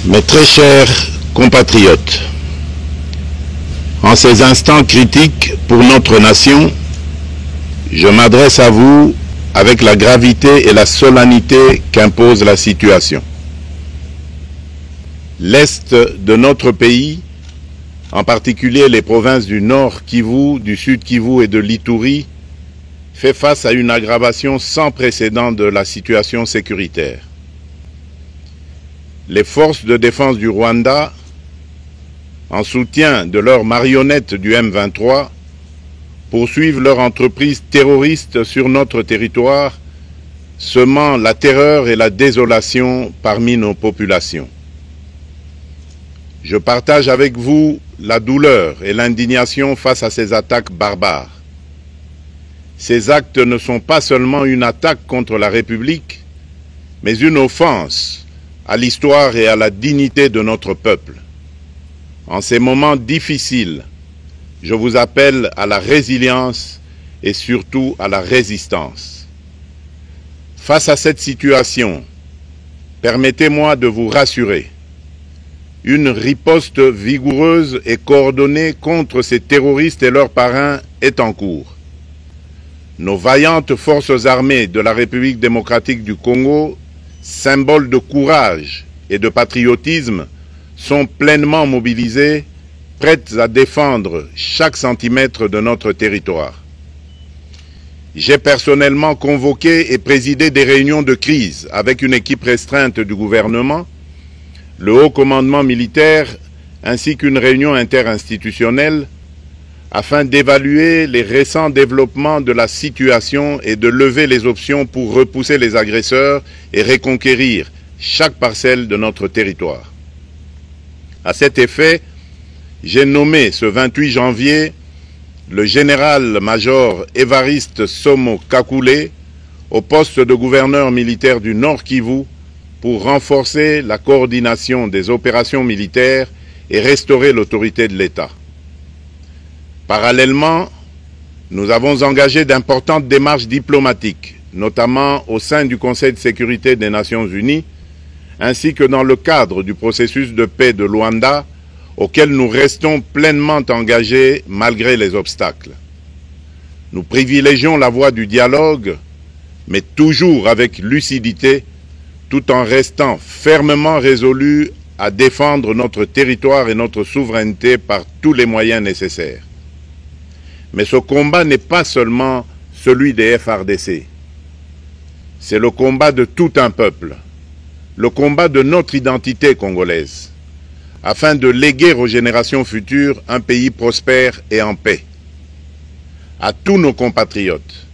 Mes très chers compatriotes, en ces instants critiques pour notre nation, je m'adresse à vous avec la gravité et la solennité qu'impose la situation. L'Est de notre pays, en particulier les provinces du Nord Kivu, du Sud Kivu et de l'Ituri, fait face à une aggravation sans précédent de la situation sécuritaire. Les forces de défense du Rwanda, en soutien de leurs marionnettes du M23, poursuivent leur entreprise terroriste sur notre territoire, semant la terreur et la désolation parmi nos populations. Je partage avec vous la douleur et l'indignation face à ces attaques barbares. Ces actes ne sont pas seulement une attaque contre la République, mais une offense à l'histoire et à la dignité de notre peuple. En ces moments difficiles, je vous appelle à la résilience et surtout à la résistance. Face à cette situation, permettez-moi de vous rassurer. Une riposte vigoureuse et coordonnée contre ces terroristes et leurs parrains est en cours. Nos vaillantes forces armées de la République démocratique du Congo, symboles de courage et de patriotisme, sont pleinement mobilisées, prêtes à défendre chaque centimètre de notre territoire. J'ai personnellement convoqué et présidé des réunions de crise avec une équipe restreinte du gouvernement, le haut commandement militaire ainsi qu'une réunion interinstitutionnelle afin d'évaluer les récents développements de la situation et de lever les options pour repousser les agresseurs et reconquérir chaque parcelle de notre territoire. À cet effet, j'ai nommé ce 28 janvier le général-major Évariste Somo Kakule au poste de gouverneur militaire du Nord Kivu pour renforcer la coordination des opérations militaires et restaurer l'autorité de l'État. Parallèlement, nous avons engagé d'importantes démarches diplomatiques, notamment au sein du Conseil de sécurité des Nations Unies, ainsi que dans le cadre du processus de paix de Luanda, auquel nous restons pleinement engagés malgré les obstacles. Nous privilégions la voie du dialogue, mais toujours avec lucidité, tout en restant fermement résolus à défendre notre territoire et notre souveraineté par tous les moyens nécessaires. Mais ce combat n'est pas seulement celui des FARDC. C'est le combat de tout un peuple, le combat de notre identité congolaise, afin de léguer aux générations futures un pays prospère et en paix. À tous nos compatriotes,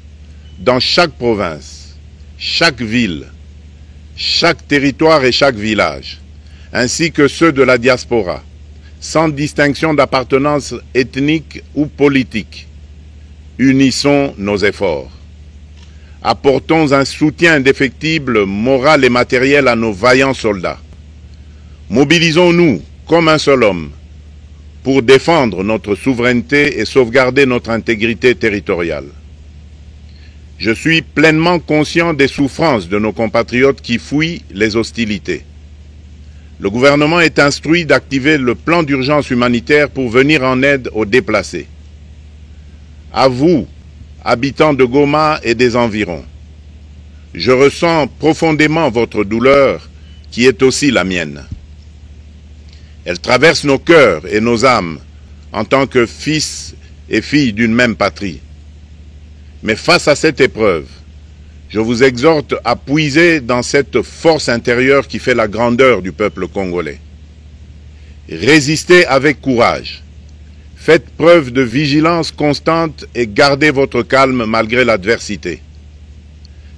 dans chaque province, chaque ville, chaque territoire et chaque village, ainsi que ceux de la diaspora, sans distinction d'appartenance ethnique ou politique, unissons nos efforts. Apportons un soutien indéfectible, moral et matériel à nos vaillants soldats. Mobilisons-nous comme un seul homme pour défendre notre souveraineté et sauvegarder notre intégrité territoriale. Je suis pleinement conscient des souffrances de nos compatriotes qui fuient les hostilités. Le gouvernement est instruit d'activer le plan d'urgence humanitaire pour venir en aide aux déplacés. À vous, habitants de Goma et des environs, je ressens profondément votre douleur qui est aussi la mienne. Elle traverse nos cœurs et nos âmes en tant que fils et filles d'une même patrie. Mais face à cette épreuve, je vous exhorte à puiser dans cette force intérieure qui fait la grandeur du peuple congolais. Résistez avec courage. Faites preuve de vigilance constante et gardez votre calme malgré l'adversité.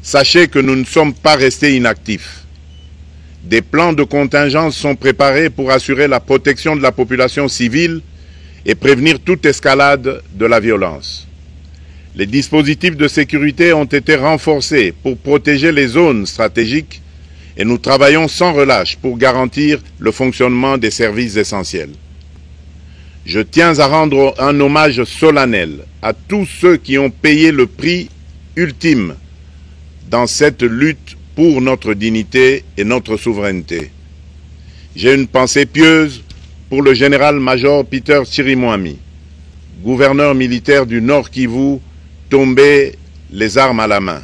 Sachez que nous ne sommes pas restés inactifs. Des plans de contingence sont préparés pour assurer la protection de la population civile et prévenir toute escalade de la violence. Les dispositifs de sécurité ont été renforcés pour protéger les zones stratégiques et nous travaillons sans relâche pour garantir le fonctionnement des services essentiels. Je tiens à rendre un hommage solennel à tous ceux qui ont payé le prix ultime dans cette lutte pour notre dignité et notre souveraineté. J'ai une pensée pieuse pour le général-major Peter Chirimwami, gouverneur militaire du Nord Kivu, tombé les armes à la main.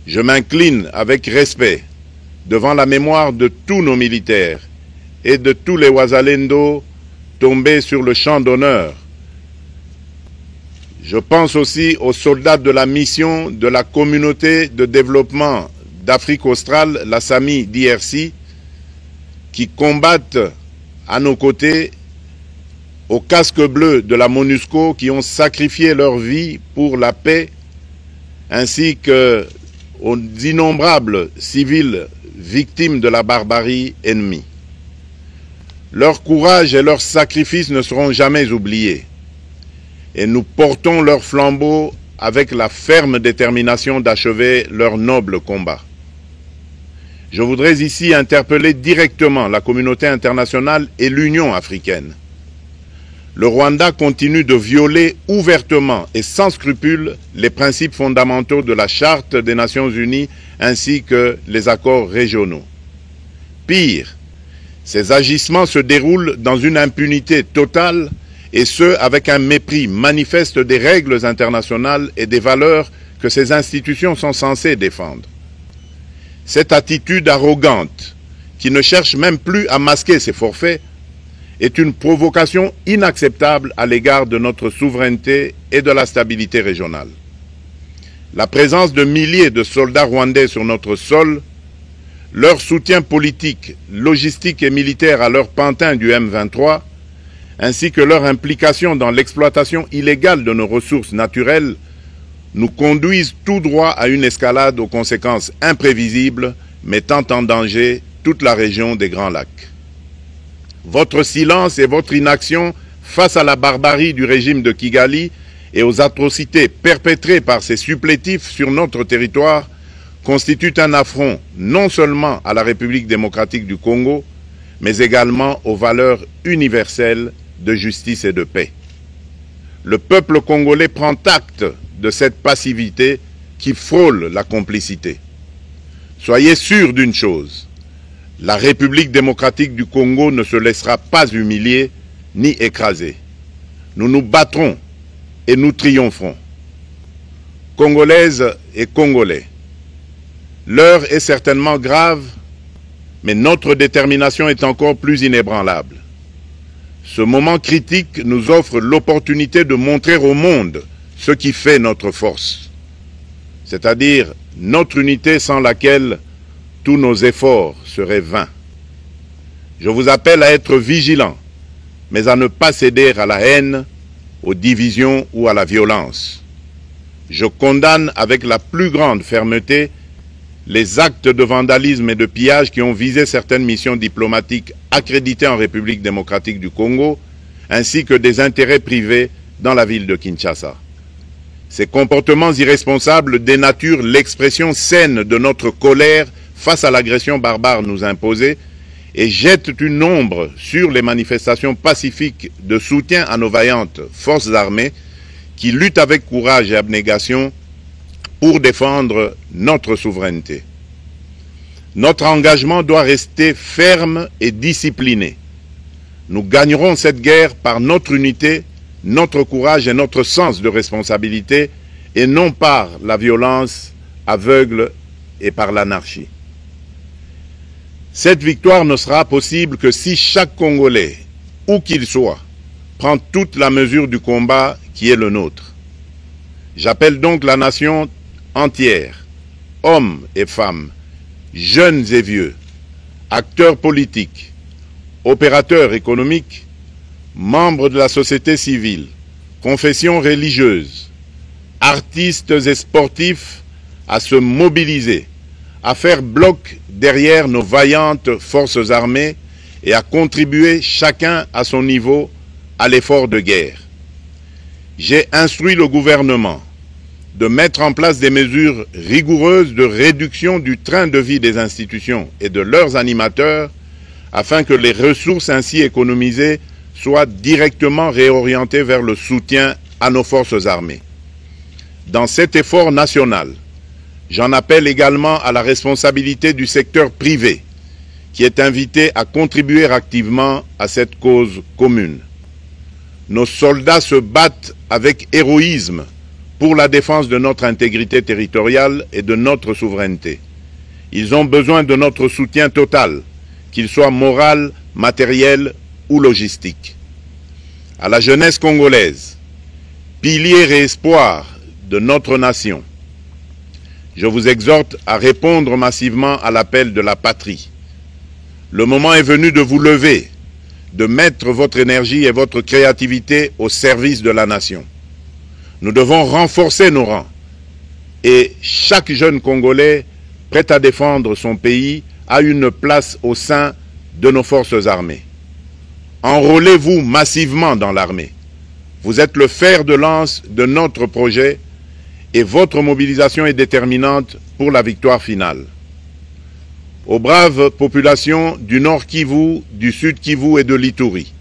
Je m'incline avec respect devant la mémoire de tous nos militaires et de tous les Wazalendo tombés sur le champ d'honneur. Je pense aussi aux soldats de la mission de la communauté de développement d'Afrique australe, la SAMI DRC, qui combattent à nos côtés, aux casques bleus de la MONUSCO, qui ont sacrifié leur vie pour la paix, ainsi qu'aux innombrables civils victimes de la barbarie ennemie. Leur courage et leur sacrifice ne seront jamais oubliés, et nous portons leur flambeau avec la ferme détermination d'achever leur noble combat. Je voudrais ici interpeller directement la communauté internationale et l'Union africaine. Le Rwanda continue de violer ouvertement et sans scrupule les principes fondamentaux de la Charte des Nations Unies ainsi que les accords régionaux. Pire, ces agissements se déroulent dans une impunité totale et ce, avec un mépris manifeste des règles internationales et des valeurs que ces institutions sont censées défendre. Cette attitude arrogante, qui ne cherche même plus à masquer ses forfaits, est une provocation inacceptable à l'égard de notre souveraineté et de la stabilité régionale. La présence de milliers de soldats rwandais sur notre sol, leur soutien politique, logistique et militaire à leur pantin du M23, ainsi que leur implication dans l'exploitation illégale de nos ressources naturelles, nous conduisent tout droit à une escalade aux conséquences imprévisibles, mettant en danger toute la région des Grands Lacs. Votre silence et votre inaction face à la barbarie du régime de Kigali et aux atrocités perpétrées par ses supplétifs sur notre territoire constituent un affront non seulement à la République démocratique du Congo, mais également aux valeurs universelles de justice et de paix. Le peuple congolais prend acte de cette passivité qui frôle la complicité. Soyez sûrs d'une chose, la République démocratique du Congo ne se laissera pas humilier ni écraser. Nous nous battrons et nous triompherons. Congolaises et Congolais, l'heure est certainement grave, mais notre détermination est encore plus inébranlable. Ce moment critique nous offre l'opportunité de montrer au monde ce qui fait notre force, c'est-à-dire notre unité sans laquelle tous nos efforts seraient vains. Je vous appelle à être vigilants, mais à ne pas céder à la haine, aux divisions ou à la violence. Je condamne avec la plus grande fermeté les actes de vandalisme et de pillage qui ont visé certaines missions diplomatiques accréditées en République démocratique du Congo, ainsi que des intérêts privés dans la ville de Kinshasa. Ces comportements irresponsables dénaturent l'expression saine de notre colère face à l'agression barbare nous imposée et jettent une ombre sur les manifestations pacifiques de soutien à nos vaillantes forces armées qui luttent avec courage et abnégation pour défendre notre souveraineté. Notre engagement doit rester ferme et discipliné. Nous gagnerons cette guerre par notre unité, notre courage et notre sens de responsabilité, et non par la violence aveugle et par l'anarchie. Cette victoire ne sera possible que si chaque Congolais, où qu'il soit, prend toute la mesure du combat qui est le nôtre. J'appelle donc la nation entière, hommes et femmes, jeunes et vieux, acteurs politiques, opérateurs économiques, membres de la société civile, confessions religieuses, artistes et sportifs à se mobiliser, à faire bloc derrière nos vaillantes forces armées et à contribuer chacun à son niveau à l'effort de guerre. J'ai instruit le gouvernement de mettre en place des mesures rigoureuses de réduction du train de vie des institutions et de leurs animateurs afin que les ressources ainsi économisées soient directement réorientées vers le soutien à nos forces armées. Dans cet effort national, j'en appelle également à la responsabilité du secteur privé qui est invité à contribuer activement à cette cause commune. Nos soldats se battent avec héroïsme pour la défense de notre intégrité territoriale et de notre souveraineté. Ils ont besoin de notre soutien total, qu'il soit moral, matériel ou logistique. À la jeunesse congolaise, pilier et espoir de notre nation, je vous exhorte à répondre massivement à l'appel de la patrie. Le moment est venu de vous lever, de mettre votre énergie et votre créativité au service de la nation. Nous devons renforcer nos rangs et chaque jeune Congolais prêt à défendre son pays a une place au sein de nos forces armées. Enrôlez-vous massivement dans l'armée. Vous êtes le fer de lance de notre projet et votre mobilisation est déterminante pour la victoire finale. Aux braves populations du Nord Kivu, du Sud Kivu et de l'Ituri,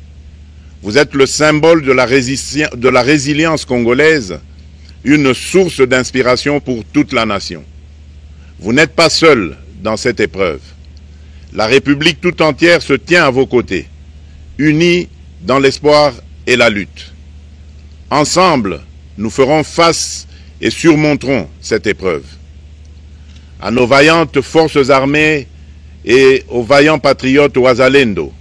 vous êtes le symbole de la résilience congolaise, une source d'inspiration pour toute la nation. Vous n'êtes pas seuls dans cette épreuve. La République tout entière se tient à vos côtés, unis dans l'espoir et la lutte. Ensemble, nous ferons face et surmonterons cette épreuve. À nos vaillantes forces armées et aux vaillants patriotes Wazalendo,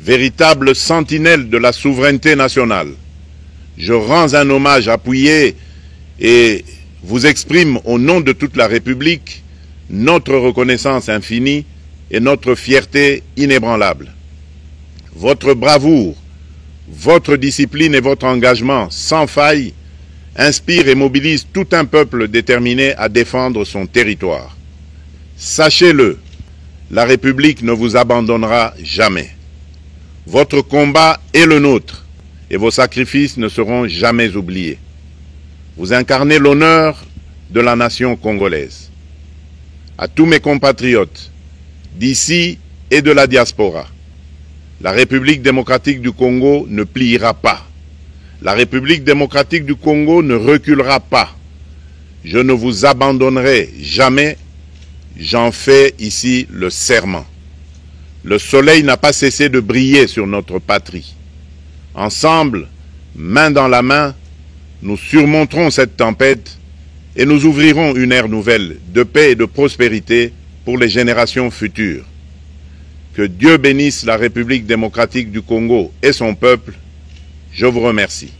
véritables sentinelles de la souveraineté nationale, je rends un hommage appuyé et vous exprime au nom de toute la République notre reconnaissance infinie et notre fierté inébranlable. Votre bravoure, votre discipline et votre engagement sans faille inspirent et mobilisent tout un peuple déterminé à défendre son territoire. Sachez-le, la République ne vous abandonnera jamais. Votre combat est le nôtre et vos sacrifices ne seront jamais oubliés. Vous incarnez l'honneur de la nation congolaise. À tous mes compatriotes d'ici et de la diaspora, la République démocratique du Congo ne pliera pas. La République démocratique du Congo ne reculera pas. Je ne vous abandonnerai jamais. J'en fais ici le serment. Le soleil n'a pas cessé de briller sur notre patrie. Ensemble, main dans la main, nous surmonterons cette tempête et nous ouvrirons une ère nouvelle de paix et de prospérité pour les générations futures. Que Dieu bénisse la République démocratique du Congo et son peuple. Je vous remercie.